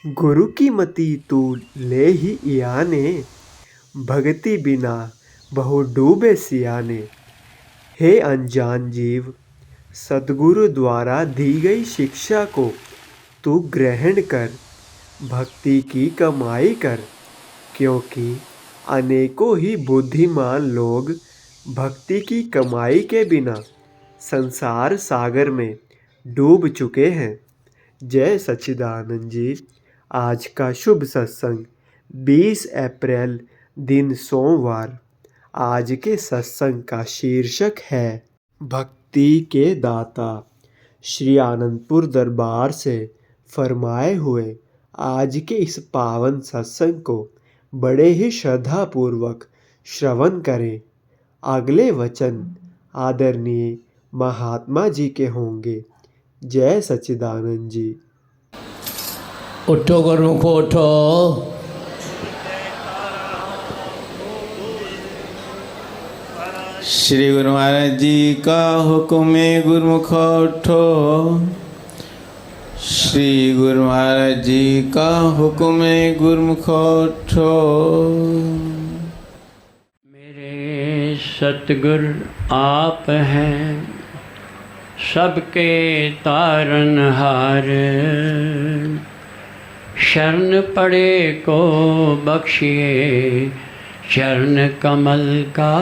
गुरु की मति तू ले ही याने, भगति बिना बहु डूबे सियाने। हे अनजान जीव, सद्गुरु द्वारा दी गई शिक्षा को तू ग्रहण कर, भक्ति की कमाई कर। क्योंकि अनेकों ही बुद्धिमान लोग भक्ति की कमाई के बिना संसार सागर में डूब चुके हैं। जय सच्चिदानंद जी। आज का शुभ सत्संग 20 अप्रैल दिन सोमवार। आज के सत्संग का शीर्षक है भक्ति के दाता। श्री आनंदपुर दरबार से फरमाए हुए आज के इस पावन सत्संग को बड़े ही श्रद्धापूर्वक श्रवण करें। अगले वचन आदरणीय महात्मा जी के होंगे। जय सच्चिदानंद जी। उठो गुरुमुखो उठो। श्री गुरु महाराज जी का हुक्म है गुरुमुखो उठो। श्री गुरु महाराज जी का हुक्म है गुरुमुखो उठो। मेरे सतगुर आप हैं सबके तारनहार, शरण पड़े को बख्शिए चरण कमल का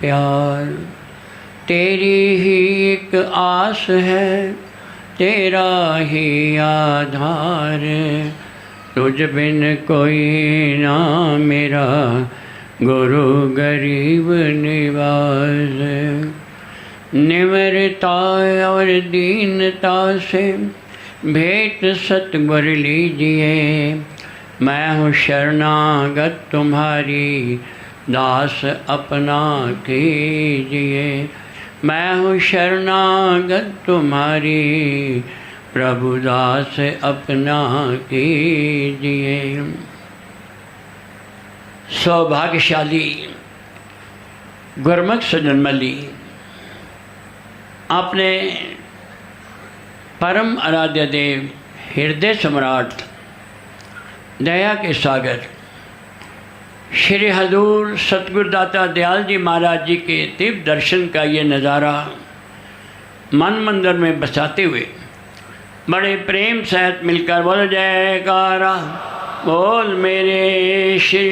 प्यार। तेरी ही एक आस है, तेरा ही आधार, तुझ बिन कोई ना मेरा गुरु गरीब निवास। निम्रता और दीनता से भेंट सतगुर लीजिए, मैं हूँ शरणागत तुम्हारी, दास अपना कीजिए। मैं हूँ शरणागत तुम्हारी, प्रभु दास अपना कीजिए। सौभाग्यशाली गुरमुख सजनमली, आपने परम आराध्य देव हृदय सम्राट दया के सागर श्री हजूर सतगुरुदाता दयाल जी महाराज जी के दिव्य दर्शन का ये नज़ारा मन मंदिर में बसाते हुए बड़े प्रेम सहित मिलकर बोल जयकारा बोल मेरे श्री।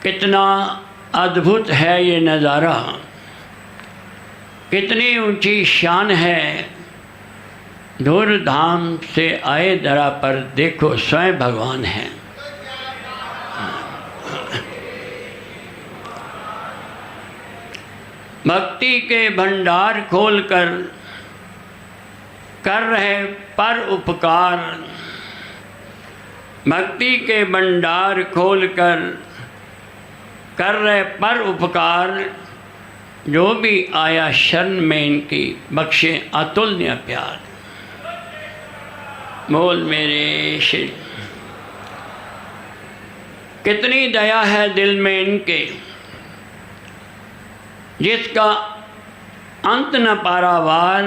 कितना अद्भुत है ये नज़ारा, कितनी ऊंची शान है। दूर धाम से आए दरा पर देखो स्वयं भगवान हैं। भक्ति के भंडार खोलकर कर रहे पर उपकार, भक्ति के भंडार खोलकर कर रहे पर उपकार, जो भी आया शरण में इनकी बख्शे अतुल्य प्यार। बोल मेरे श्री। कितनी दया है दिल में इनके, जिसका अंत न पारावार।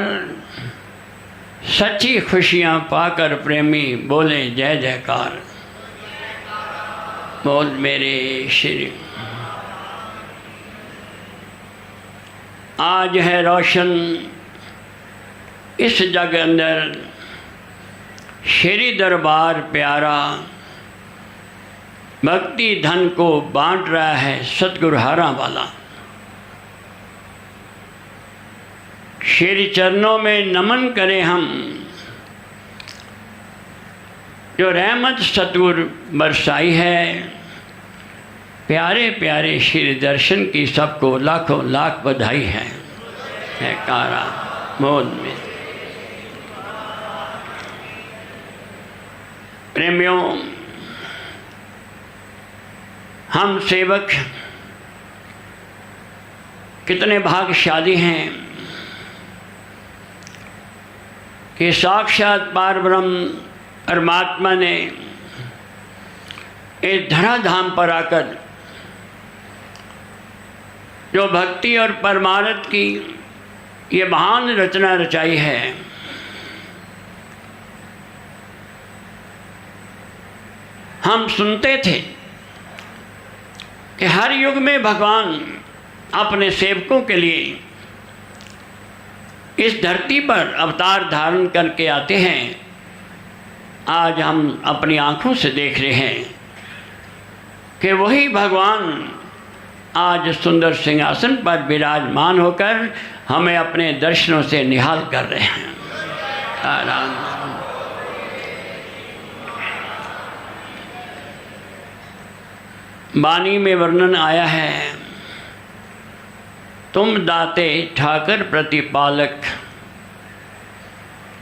सच्ची खुशियाँ पाकर प्रेमी बोले जय जयकार। बोल मेरे श्री। आज है रोशन इस जग अंदर श्री दरबार प्यारा, भक्ति धन को बांट रहा है सतगुरु हारा वाला। श्री चरणों में नमन करें हम, जो रहमत सतगुरु बरसाई है। प्यारे प्यारे श्री दर्शन की सबको लाखों लाख बधाई है कारा बोल में। प्रेमियों, हम सेवक कितने भाग्यशाली हैं कि साक्षात पारब्रह्म परमात्मा ने इस धराधाम पर आकर जो भक्ति और परमार्थ की ये महान रचना रचाई है। हम सुनते थे कि हर युग में भगवान अपने सेवकों के लिए इस धरती पर अवतार धारण करके आते हैं। आज हम अपनी आँखों से देख रहे हैं कि वही भगवान आज सुंदर सिंहासन पर विराजमान होकर हमें अपने दर्शनों से निहाल कर रहे हैं। आराम। वाणी में वर्णन आया है, तुम दाते ठाकर प्रतिपालक,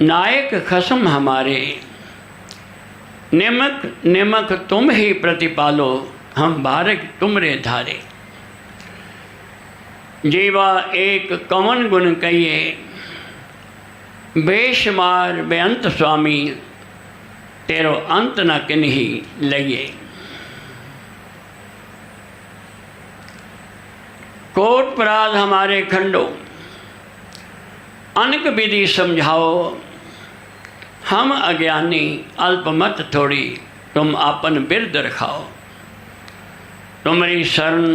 नायक खसम हमारे, निमक निमक तुम ही प्रतिपालो, हम बारक तुमरे धारे। जीवा एक कवन गुण कहिए, बेशुमार बेअंत स्वामी, तेरो अंत न किन्ही लगिए। कोट पराध हमारे खंडो, अनक विधि समझाओ, हम अज्ञानी अल्पमत थोड़ी, तुम आपन बिरद रखाओ। तुम्हारी शरण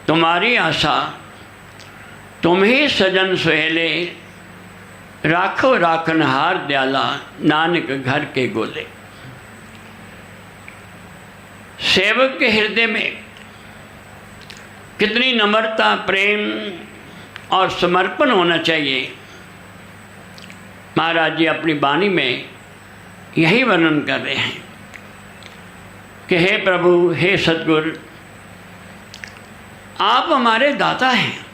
तुम्हारी आशा, तुम ही सजन सुहेले, राखो राखनहार दयाला, नानक घर के गोले। सेवक के हृदय में कितनी नम्रता, प्रेम और समर्पण होना चाहिए। महाराज जी अपनी वाणी में यही वर्णन कर रहे हैं कि हे प्रभु, हे सद्गुरु, आप हमारे दाता हैं,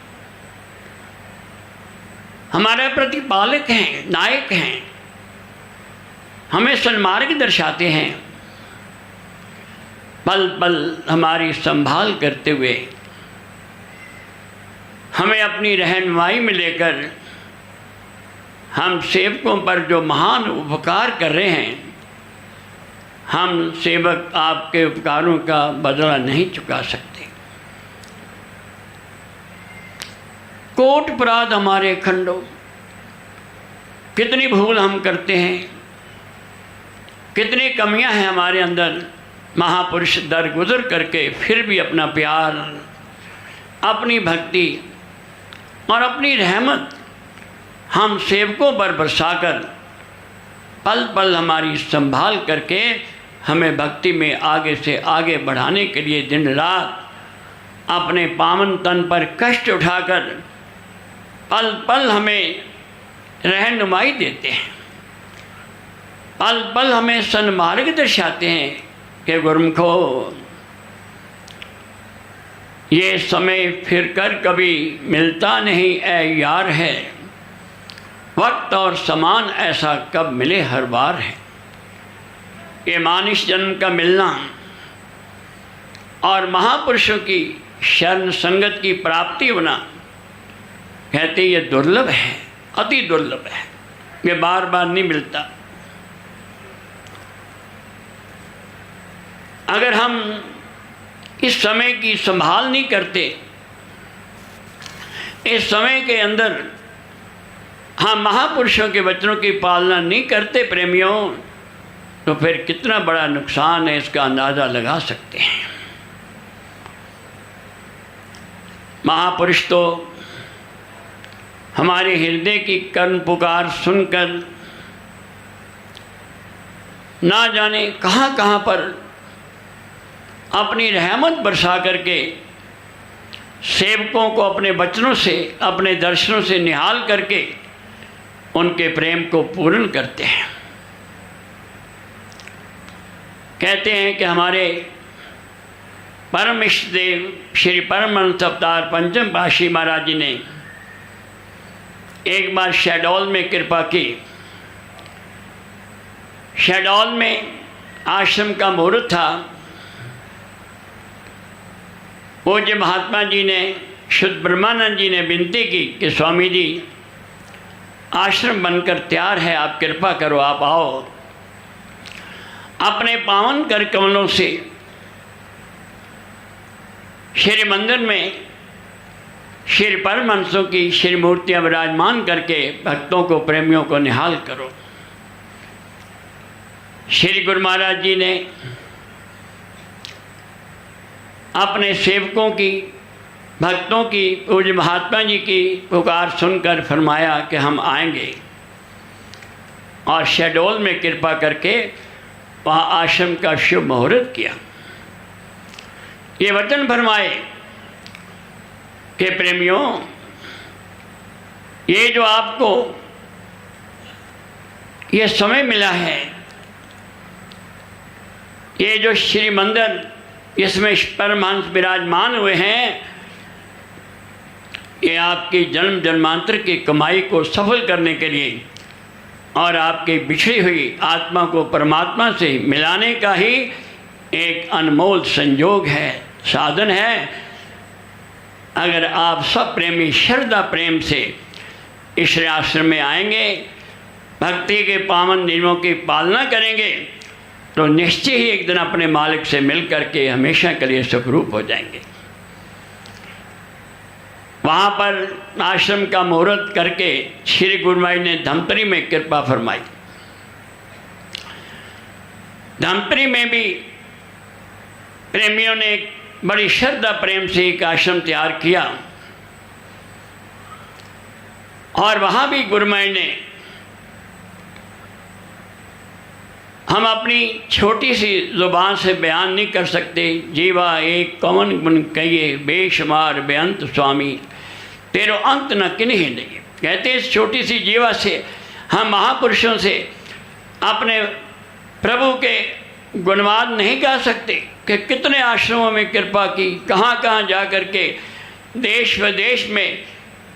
हमारे प्रतिपालक हैं, नायक हैं, हमें सन्मार्ग दर्शाते हैं। पल पल हमारी संभाल करते हुए हमें अपनी रहनुमाई में लेकर हम सेवकों पर जो महान उपकार कर रहे हैं, हम सेवक आपके उपकारों का बदला नहीं चुका सकते। कोट अपराध हमारे खंडो, कितनी भूल हम करते हैं, कितनी कमियां हैं हमारे अंदर। महापुरुष दरगुजर करके फिर भी अपना प्यार, अपनी भक्ति और अपनी रहमत हम सेवकों पर बरसाकर पल पल हमारी संभाल करके हमें भक्ति में आगे से आगे बढ़ाने के लिए दिन रात अपने पावन तन पर कष्ट उठाकर पल पल हमें रहनुमाई देते हैं, पल पल हमें सन्मार्ग दर्शाते हैं कि गुरुमुखो, ये समय फिर कर कभी मिलता नहीं ऐ यार है, वक्त और समान ऐसा कब मिले हर बार है। ये मानुष जन्म का मिलना और महापुरुषों की शरण संगत की प्राप्ति होना, कहते ये दुर्लभ है, अति दुर्लभ है, ये बार बार नहीं मिलता। अगर हम इस समय की संभाल नहीं करते, इस समय के अंदर हम महापुरुषों के वचनों की पालना नहीं करते प्रेमियों, तो फिर कितना बड़ा नुकसान है इसका अंदाज़ा लगा सकते हैं। महापुरुष तो हमारे हृदय की कर्ण पुकार सुनकर ना जाने कहाँ कहाँ पर अपनी रहमत बरसा करके सेवकों को अपने वचनों से, अपने दर्शनों से निहाल करके उनके प्रेम को पूर्ण करते हैं। कहते हैं कि हमारे परम इष्ट देव श्री परमहंस अवतार पंचम पातशाही महाराज जी ने एक बार शहडोल में कृपा की। शहडोल में आश्रम का मुहूर्त था। पूज्य महात्मा जी ने, शुद्ध ब्रह्मानंद जी ने विनती की कि स्वामी जी, आश्रम बनकर तैयार है, आप कृपा करो, आप आओ। अपने पावन कर कमलों से श्री मंदिर में श्री परमहंसों की श्री मूर्तियाँ विराजमान करके भक्तों को, प्रेमियों को निहाल करो। श्री गुरु महाराज जी ने अपने सेवकों की, भक्तों की, पूज्य महात्मा जी की पुकार सुनकर फरमाया कि हम आएंगे, और शहडोल में कृपा करके वहाँ आश्रम का शुभ मुहूर्त किया। ये वचन फरमाए कि प्रेमियों, ये जो आपको ये समय मिला है, ये जो श्री मंदिर इसमें परमहंस विराजमान हुए हैं, ये आपकी जन्म जन्मांतर की कमाई को सफल करने के लिए और आपकी बिछड़ी हुई आत्मा को परमात्मा से मिलाने का ही एक अनमोल संयोग है, साधन है। अगर आप सब प्रेमी श्रद्धा प्रेम से इस आश्रम में आएंगे, भक्ति के पावन नियमों की पालना करेंगे, तो निश्चय ही एक दिन अपने मालिक से मिल करके हमेशा के लिए सुखरूप हो जाएंगे। वहाँ पर आश्रम का मुहूर्त करके श्री गुरु महाराज ने धमतरी में कृपा फरमाई। धमतरी में भी प्रेमियों ने बड़ी श्रद्धा प्रेम से एक आश्रम तैयार किया, और वहाँ भी गुरु महाराज ने, हम अपनी छोटी सी ज़ुबान से बयान नहीं कर सकते, जीवा एक कवन गुण कहिए बेशुमार बेअंत स्वामी, तेरो अंत न किन्हीं नहीं। कहते इस छोटी सी जीवा से हम महापुरुषों से अपने प्रभु के गुणवाद नहीं गा सकते कि कितने आश्रमों में कृपा की, कहाँ कहाँ जा कर के देश विदेश में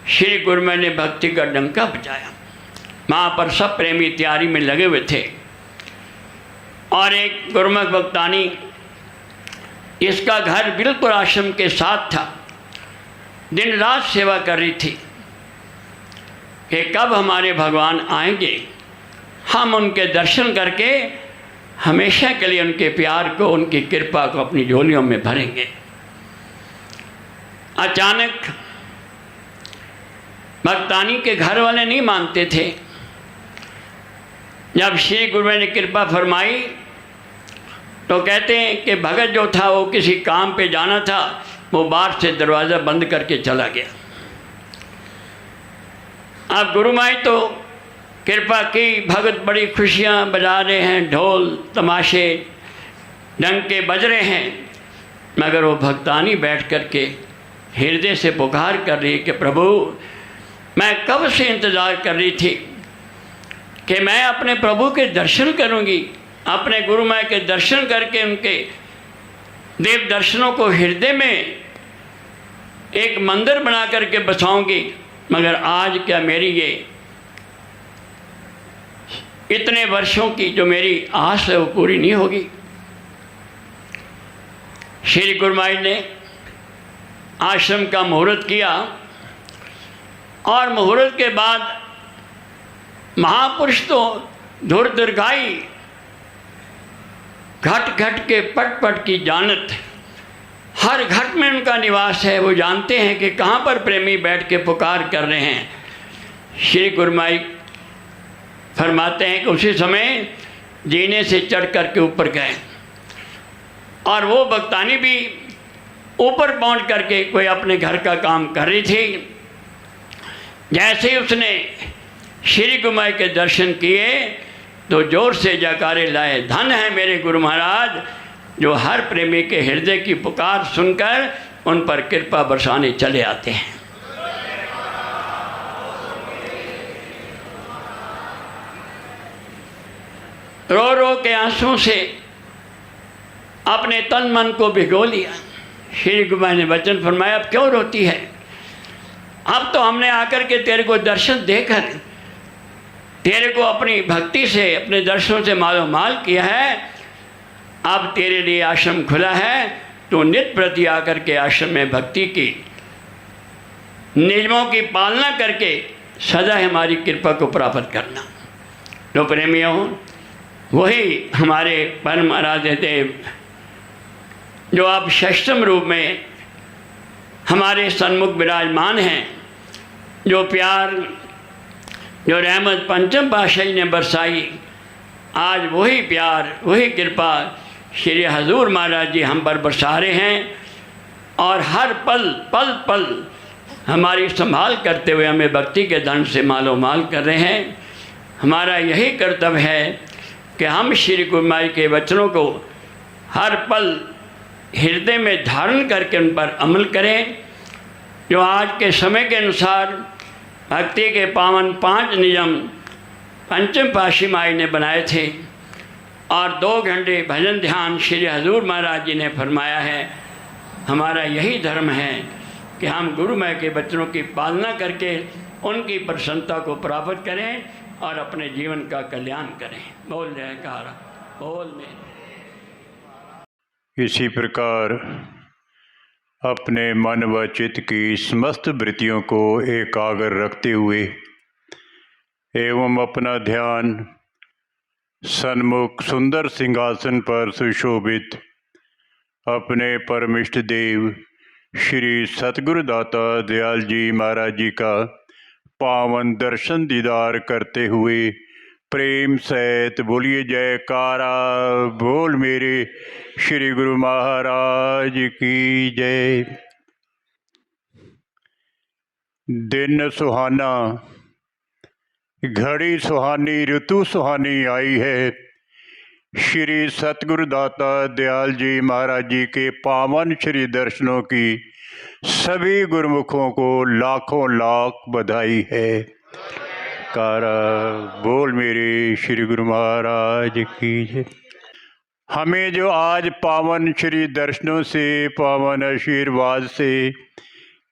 श्री गुरु महाराज ने भक्ति का डंका बजाया। वहाँ पर सब प्रेमी तैयारी में लगे हुए थे, और एक गुरुमुख भक्तानी, इसका घर बिल्कुल आश्रम के साथ था, दिन रात सेवा कर रही थी कि कब हमारे भगवान आएंगे, हम उनके दर्शन करके हमेशा के लिए उनके प्यार को, उनकी कृपा को अपनी झोलियों में भरेंगे। अचानक भक्तानी के घर वाले नहीं मानते थे। जब श्री गुरु ने कृपा फरमाई तो कहते हैं कि भगत जो था वो किसी काम पे जाना था, वो बाहर से दरवाज़ा बंद करके चला गया। अब गुरु माई तो कृपा की, भगत बड़ी खुशियाँ बजा रहे हैं, ढोल तमाशे डंके बज रहे हैं, मगर वो भक्तानी बैठ कर के हृदय से पुकार कर रही है कि प्रभु, मैं कब से इंतज़ार कर रही थी कि मैं अपने प्रभु के दर्शन करूंगी, अपने गुरु माँ के दर्शन करके उनके देव दर्शनों को हृदय में एक मंदिर बना करके बसाऊंगी, मगर आज क्या मेरी ये इतने वर्षों की जो मेरी आस है वो पूरी नहीं होगी। श्री गुरु महाराज ने आश्रम का मुहूर्त किया, और मुहूर्त के बाद महापुरुष तो धुर दीर्घाई घट घट के पट पट की जानत, हर घट में उनका निवास है। वो जानते हैं कि कहाँ पर प्रेमी बैठ के पुकार कर रहे हैं। श्री गुरु महाराज फरमाते हैं कि उसी समय जीने से चढ़ कर के ऊपर गए, और वो भक्तानी भी ऊपर पहुंच करके कोई अपने घर का काम कर रही थी। जैसे ही उसने श्री गुरु महाराज के दर्शन किए तो जोर से जयकारे लाए, धन है मेरे गुरु महाराज जो हर प्रेमी के हृदय की पुकार सुनकर उन पर कृपा बरसाने चले आते हैं। रो रो के आंसुओं से अपने तन मन को भिगो लिया। श्री गुरु महाराज ने वचन फरमाया, अब क्यों रोती है? अब तो हमने आकर के तेरे को दर्शन देकर तेरे को अपनी भक्ति से, अपने दर्शनों से मालो माल किया है। अब तेरे लिए आश्रम खुला है, तो नित्य प्रति आकर के आश्रम में भक्ति की नियमों की पालना करके सदा हमारी कृपा को प्राप्त करना। तो प्रेमियों, वही हमारे परम आराध्य देव जो आप षष्ठम रूप में हमारे सन्मुख विराजमान हैं। जो प्यार, जो रहमत पंचम पातशाही ने बरसाई, आज वही प्यार, वही कृपा श्री हजूर महाराज जी हम पर बरसा रहे हैं और हर पल पल पल हमारी संभाल करते हुए हमें भक्ति के धन से मालो माल कर रहे हैं। हमारा यही कर्तव्य है कि हम श्री गुरु महाराज के वचनों को हर पल हृदय में धारण करके उन पर अमल करें। जो आज के समय के अनुसार भक्ति के पावन 5 नियम पंचम पातशाही माई ने बनाए थे और 2 घंटे भजन ध्यान श्री हजूर महाराज जी ने फरमाया है। हमारा यही धर्म है कि हम गुरुमय के वचनों की पालना करके उनकी प्रसन्नता को प्राप्त करें और अपने जीवन का कल्याण करें। बोल जयकारा, बोल में। इसी प्रकार अपने मन व चित्त की समस्त वृत्तियों को एकाग्र रखते हुए एवं अपना ध्यान सन्मुख सुंदर सिंहासन पर सुशोभित अपने परमिष्ट देव श्री सतगुरु दाता दयाल जी महाराज जी का पावन दर्शन दीदार करते हुए प्रेम सहित बोलिए जयकारा, बोल मेरे श्री गुरु महाराज की जय। दिन सुहाना, घड़ी सुहानी, ऋतु सुहानी आई है। श्री सतगुरु दाता दयाल जी महाराज जी के पावन श्री दर्शनों की सभी गुरुमुखों को लाखों लाख बधाई है। कारा, बोल मेरे श्री गुरु महाराज की जय। हमें जो आज पावन श्री दर्शनों से, पावन आशीर्वाद से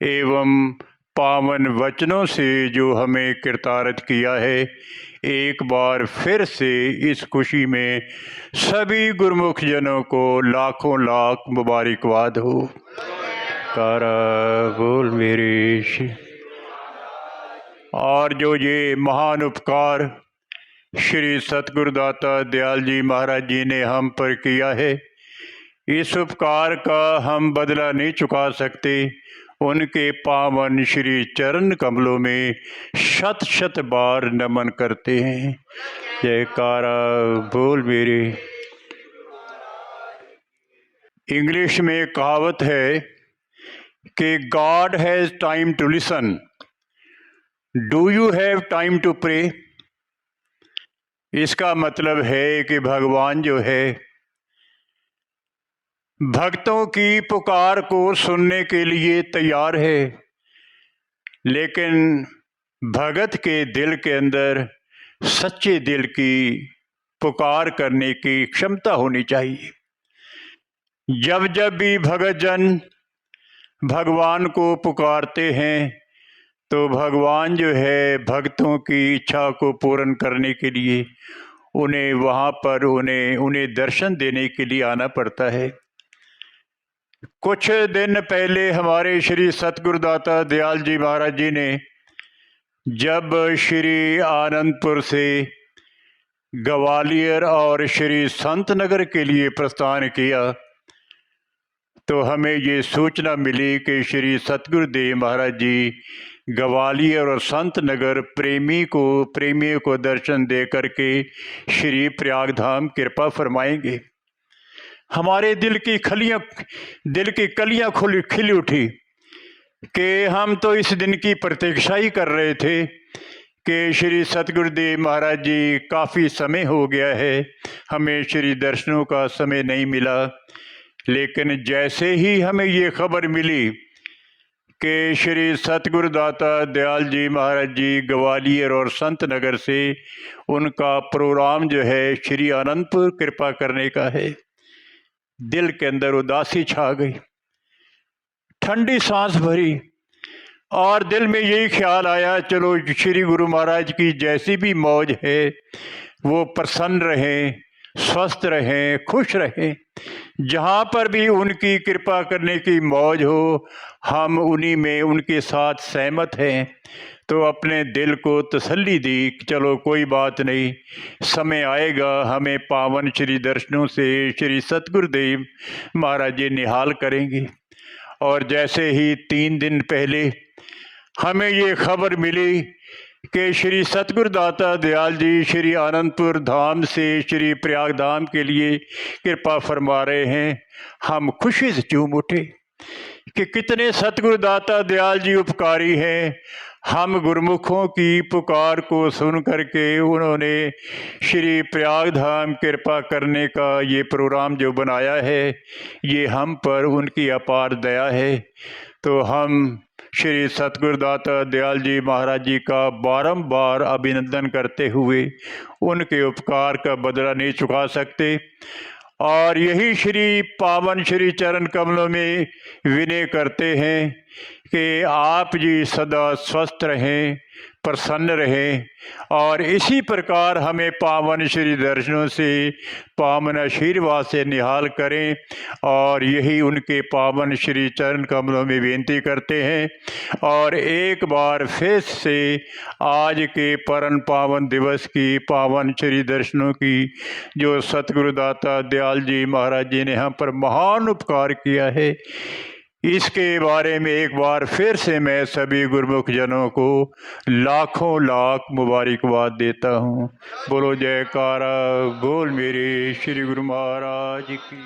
एवं पावन वचनों से जो हमें कृतार्थ किया है, एक बार फिर से इस खुशी में सभी गुरुमुख जनों को लाखों लाख मुबारकबाद हो। कारा, बोल मेरे श्री। और जो ये महान उपकार श्री सतगुरु दाता दयाल जी महाराज जी ने हम पर किया है, इस उपकार का हम बदला नहीं चुका सकते। उनके पावन श्री चरण कमलों में शत शत बार नमन करते हैं। जयकारा, बोल मेरे। इंग्लिश में कहावत है कि God has time to listen, do you have time to pray. इसका मतलब है कि भगवान जो है भक्तों की पुकार को सुनने के लिए तैयार है, लेकिन भगत के दिल के अंदर सच्चे दिल की पुकार करने की क्षमता होनी चाहिए। जब जब भी भगत जन भगवान को पुकारते हैं तो भगवान जो है भक्तों की इच्छा को पूर्ण करने के लिए उन्हें वहाँ पर उन्हें दर्शन देने के लिए आना पड़ता है। कुछ दिन पहले हमारे श्री सतगुरुदाता दयाल जी महाराज जी ने जब श्री आनंदपुर से ग्वालियर और श्री संत नगर के लिए प्रस्थान किया तो हमें ये सूचना मिली कि श्री सतगुरुदेव महाराज जी ग्वालियर और संत नगर प्रेमियों को दर्शन दे करके श्री प्रयागधाम कृपा फरमाएंगे। हमारे दिल की कलियां खिली उठी कि हम तो इस दिन की प्रतीक्षा ही कर रहे थे कि श्री सतगुरुदेव महाराज जी काफ़ी समय हो गया है, हमें श्री दर्शनों का समय नहीं मिला। लेकिन जैसे ही हमें ये खबर मिली कि श्री सतगुरुदाता दयाल जी महाराज जी ग्वालियर और संत नगर से उनका प्रोग्राम जो है श्री आनंदपुर कृपा करने का है, दिल के अंदर उदासी छा गई, ठंडी सांस भरी और दिल में यही ख्याल आया, चलो श्री गुरु महाराज की जैसी भी मौज है वो प्रसन्न रहें, स्वस्थ रहें, खुश रहें। जहाँ पर भी उनकी कृपा करने की मौज हो हम उन्हीं में उनके साथ सहमत हैं। तो अपने दिल को तसल्ली दी, चलो कोई बात नहीं, समय आएगा हमें पावन श्री दर्शनों से श्री सतगुरुदेव महाराज जी निहाल करेंगे। और जैसे ही 3 दिन पहले हमें ये खबर मिली कि श्री सतगुरु दाता दयाल जी श्री आनंदपुर धाम से श्री प्रयाग धाम के लिए कृपा फरमा रहे हैं, हम खुशी से झूम उठे कि कितने सतगुरु दाता दयाल जी उपकारी हैं। हम गुरुमुखों की पुकार को सुन करके उन्होंने श्री प्रयाग धाम कृपा करने का ये प्रोग्राम जो बनाया है, ये हम पर उनकी अपार दया है। तो हम श्री सतगुरु दाता दयाल जी महाराज जी का बारंबार अभिनंदन करते हुए उनके उपकार का बदला नहीं चुका सकते और यही श्री पावन श्री चरण कमलों में विनय करते हैं कि आप जी सदा स्वस्थ रहें, प्रसन्न रहें और इसी प्रकार हमें पावन श्री दर्शनों से पावन आशीर्वाद से निहाल करें और यही उनके पावन श्री चरण कमलों में विनती करते हैं। और एक बार फिर से आज के परम पावन दिवस की पावन श्री दर्शनों की जो सतगुरु दाता दयाल जी महाराज जी ने हम पर महान उपकार किया है, इसके बारे में एक बार फिर से मैं सभी गुरुमुख जनों को लाखों लाख मुबारकबाद देता हूँ। बोलो जयकारा बोल मेरे श्री गुरु महाराज की।